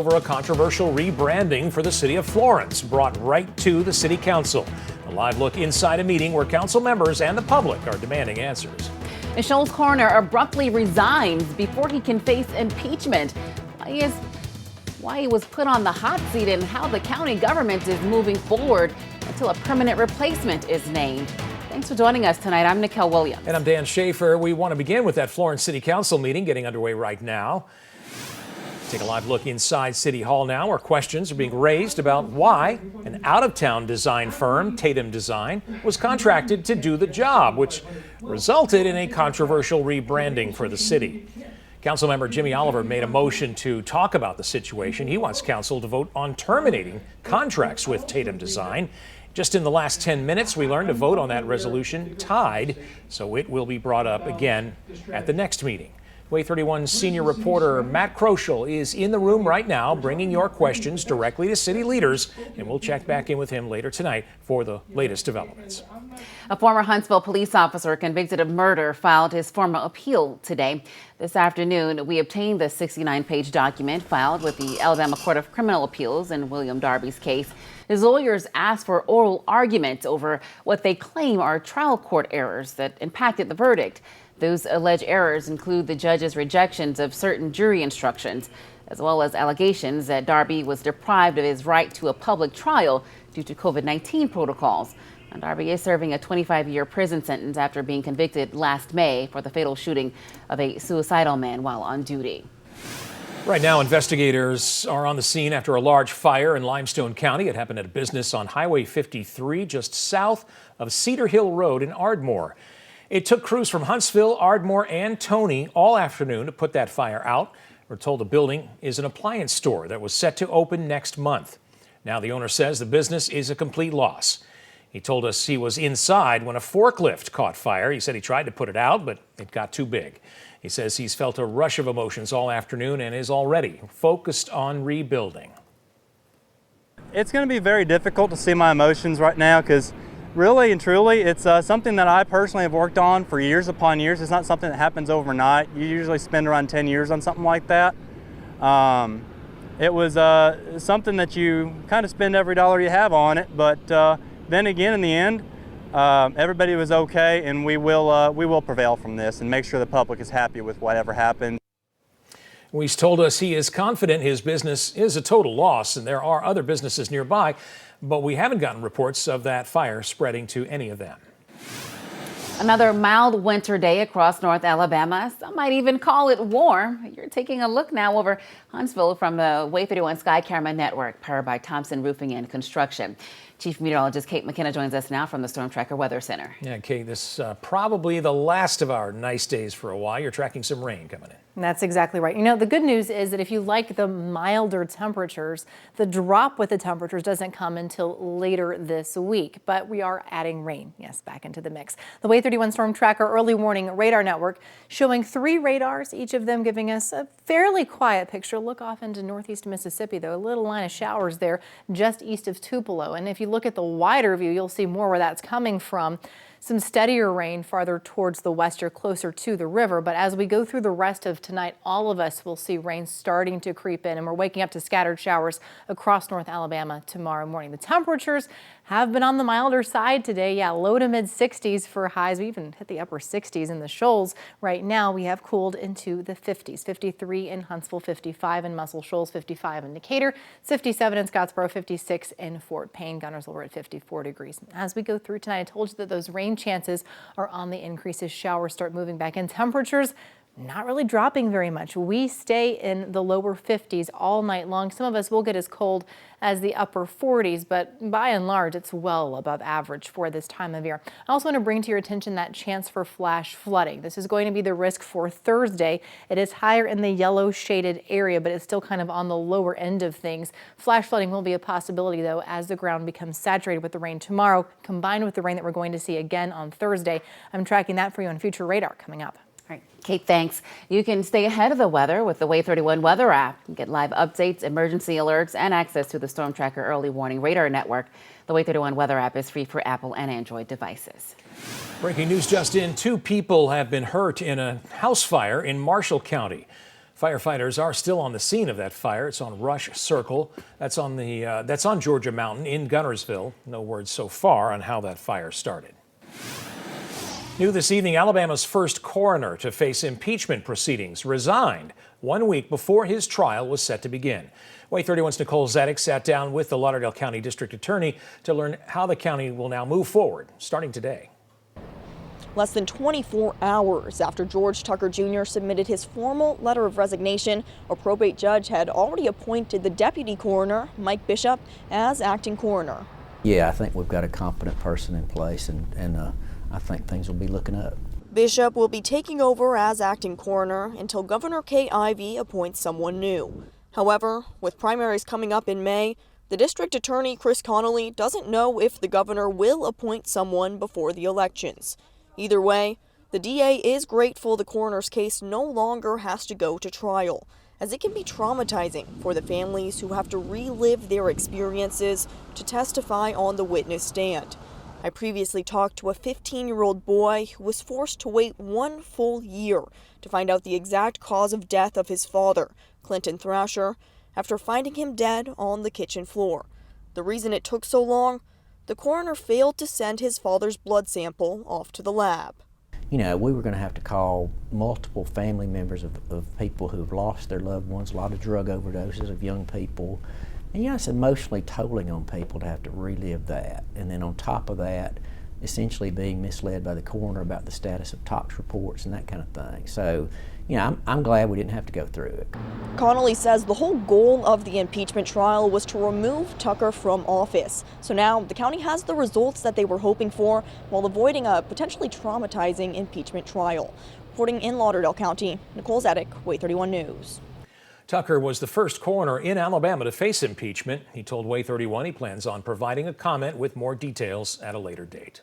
Over a controversial rebranding for the city of Florence, brought right to the city council. A live look inside a meeting where council members and the public are demanding answers. Shoals Coroner abruptly resigns before he can face impeachment. Why he was put on the hot seat and how the county government is moving forward until a permanent replacement is named. Thanks for joining us tonight. I'm Nicole Williams. And I'm Dan Schaefer. We want to begin with that Florence City Council meeting getting underway right now. Take a live look inside City Hall now, where questions are being raised about why an out-of-town design firm, Tatum Design, was contracted to do the job, which resulted in a controversial rebranding for the city. Councilmember Jimmy Oliver made a motion to talk about the situation. He wants council to vote on terminating contracts with Tatum Design. Just in the last 10 minutes, we learned a vote on that resolution tied, so it will be brought up again at the next meeting. Way 31 senior reporter Matt Kroschel is in the room right now, bringing your questions directly to city leaders, and we'll check back in with him later tonight for the latest developments. A former Huntsville police officer convicted of murder filed his formal appeal today. This afternoon, we obtained the 69-page document filed with the Alabama Court of Criminal Appeals in William Darby's case. His lawyers asked for oral arguments over what they claim are trial court errors that impacted the verdict. Those alleged errors include the judge's rejections of certain jury instructions, as well as allegations that Darby was deprived of his right to a public trial due to COVID-19 protocols. And Darby is serving a 25-year prison sentence after being convicted last May for the fatal shooting of a suicidal man while on duty. Right now, investigators are on the scene after a large fire in Limestone County. It happened at a business on Highway 53, just south of Cedar Hill Road in Ardmore. It took crews from Huntsville, Ardmore, and Tony all afternoon to put that fire out. We're told the building is an appliance store that was set to open next month. Now the owner says the business is a complete loss. He told us he was inside when a forklift caught fire. He said he tried to put it out, but it got too big. He says he's felt a rush of emotions all afternoon and is already focused on rebuilding. It's going to be very difficult to see my emotions right now because really and truly, it's something that I personally have worked on for years upon years. It's not something that happens overnight. You usually spend around 10 years on something like that. It was something that you kind of spend every dollar you have on it, but then again, in the end, everybody was okay, and we will prevail from this and make sure the public is happy with whatever happens. He's told us he is confident his business is a total loss, and there are other businesses nearby, but we haven't gotten reports of that fire spreading to any of them. Another mild winter day across North Alabama. Some might even call it warm. You're taking a look now over Huntsville from the Way 31 Sky Camera Network, powered by Thompson Roofing and Construction. Chief Meteorologist Kate McKenna joins us now from the Storm Tracker Weather Center. Yeah, Kate, this is probably the last of our nice days for a while. You're tracking some rain coming in. That's exactly right. You know, the good news is that if you like the milder temperatures, the drop with the temperatures doesn't come until later this week. But we are adding rain, yes, back into the mix. The Way 31 Storm Tracker Early Warning Radar Network showing 3 radars, each of them giving us a fairly quiet picture. Look off into northeast Mississippi, though, a little line of showers there just east of Tupelo. And if you look at the wider view, you'll see more where that's coming from. Some steadier rain farther towards the west or closer to the river. But as we go through the rest of tonight, all of us will see rain starting to creep in, and we're waking up to scattered showers across North Alabama tomorrow morning. The temperatures have been on the milder side today. Yeah, low to mid 60s for highs. We even hit the upper 60s in the Shoals. Right now, we have cooled into the 50s. 53 in Huntsville, 55 in Muscle Shoals, 55 in Decatur, 57 in Scottsboro, 56 in Fort Payne. Guntersville, we're at 54 degrees. As we go through tonight, I told you that those rain chances are on the increase as showers start moving back in. Temperatures not really dropping very much. We stay in the lower 50s all night long. Some of us will get as cold as the upper 40s, but by and large, it's well above average for this time of year. I also want to bring to your attention that chance for flash flooding. This is going to be the risk for Thursday. It is higher in the yellow shaded area, but it's still kind of on the lower end of things. Flash flooding will be a possibility, though, as the ground becomes saturated with the rain tomorrow, combined with the rain that we're going to see again on Thursday. I'm tracking that for you on future radar coming up. All right, Kate, thanks. You can stay ahead of the weather with the Way 31 weather app. Get live updates, emergency alerts, and access to the Storm Tracker Early Warning Radar Network. The Way 31 weather app is free for Apple and Android devices. Breaking news just in, 2 people have been hurt in a house fire in Marshall County. Firefighters are still on the scene of that fire. It's on Rush Circle. That's on Georgia Mountain in Guntersville. No word so far on how that fire started. New this evening, Alabama's first coroner to face impeachment proceedings resigned 1 week before his trial was set to begin. WAAY 31's Nicole Zedek sat down with the Lauderdale County District Attorney to learn how the county will now move forward, starting today. Less than 24 hours after George Tucker Jr. submitted his formal letter of resignation, a probate judge had already appointed the deputy coroner, Mike Bishop, as acting coroner. Yeah, I think we've got a competent person in place, and I think things will be looking up. Bishop will be taking over as acting coroner until Governor Kay Ivey appoints someone new. However, with primaries coming up in May, the district attorney, Chris Connolly, doesn't know if the governor will appoint someone before the elections. Either way, the DA is grateful the coroner's case no longer has to go to trial, as it can be traumatizing for the families who have to relive their experiences to testify on the witness stand. I previously talked to a 15-year-old boy who was forced to wait 1 full year to find out the exact cause of death of his father, Clinton Thrasher, after finding him dead on the kitchen floor. The reason it took so long? The coroner failed to send his father's blood sample off to the lab. You know, we were going to have to call multiple family members of people who've lost their loved ones, a lot of drug overdoses of young people. And it's emotionally tolling on people to have to relive that. And then on top of that, essentially being misled by the coroner about the status of tox reports and that kind of thing. So, I'm glad we didn't have to go through it. Connolly says the whole goal of the impeachment trial was to remove Tucker from office. So now the county has the results that they were hoping for while avoiding a potentially traumatizing impeachment trial. Reporting in Lauderdale County, Nicole Zedek, WAAY 31 News. Tucker was the first coroner in Alabama to face impeachment. He told WAAY 31 he plans on providing a comment with more details at a later date.